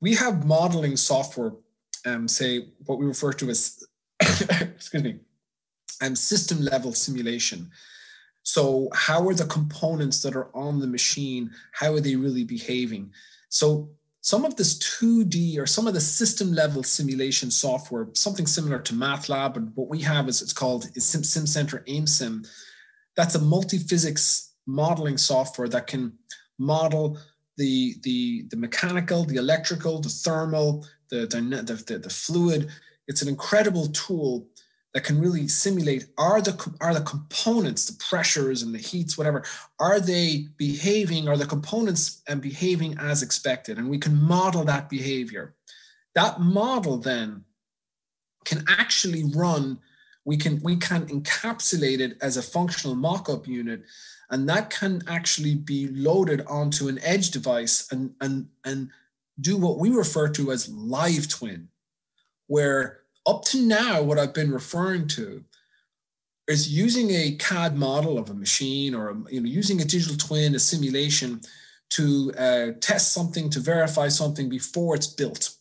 we have modeling software, say what we refer to as, excuse me, system level simulation. So how are the components that are on the machine, how are they really behaving? So some of this 2D or some of the system level simulation software, something similar to MATLAB, and what we have is it's called SimCenter AimSim. That's a multi-physics modeling software that can model the mechanical, the electrical, the thermal, the fluid. It's an incredible tool that can really simulate, are the components, the pressures and the heats, whatever, are they behaving, are the components behaving as expected? And we can model that behavior. That model then can actually run, we can encapsulate it as a functional mock-up unit, and that can actually be loaded onto an edge device and do what we refer to as live twin, where up to now, what I've been referring to is using a CAD model of a machine or using a digital twin, a simulation to test something, to verify something before it's built.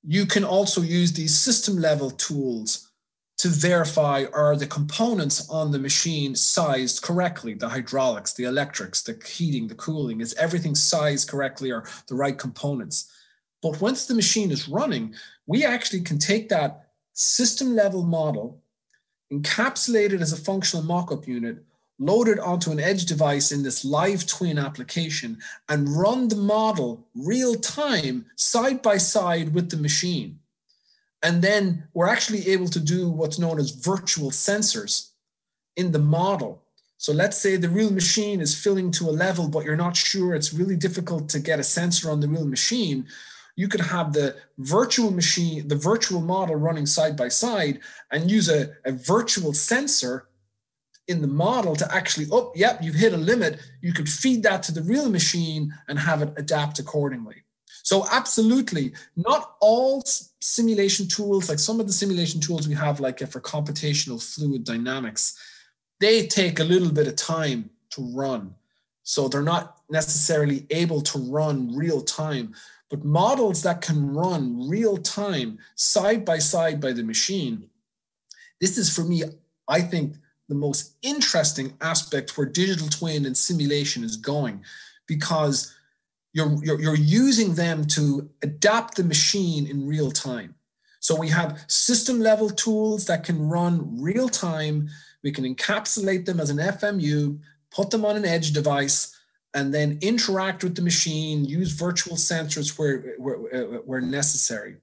You can also use these system level tools to verify, are the components on the machine sized correctly? The hydraulics, the electrics, the heating, the cooling, is everything sized correctly, or the right components? But once the machine is running, we actually can take that system level model, encapsulate it as a functional mock-up unit, load it onto an edge device in this live twin application, and run the model real time, side by side with the machine. And then we're actually able to do what's known as virtual sensors in the model. So let's say the real machine is filling to a level, but you're not sure, it's really difficult to get a sensor on the real machine. You could have the virtual machine, the virtual model running side by side, and use a virtual sensor in the model to actually, oh, yep, you've hit a limit. You could feed that to the real machine and have it adapt accordingly. So absolutely, not all simulation tools, like some of the simulation tools we have, like for computational fluid dynamics, they take a little bit of time to run. So they're not necessarily able to run real time. But models that can run real time, side by the machine, this is, for me, I think, the most interesting aspect where digital twin and simulation is going, because you're using them to adapt the machine in real time. So we have system level tools that can run real time. We can encapsulate them as an FMU, put them on an edge device, and then interact with the machine, use virtual sensors where necessary.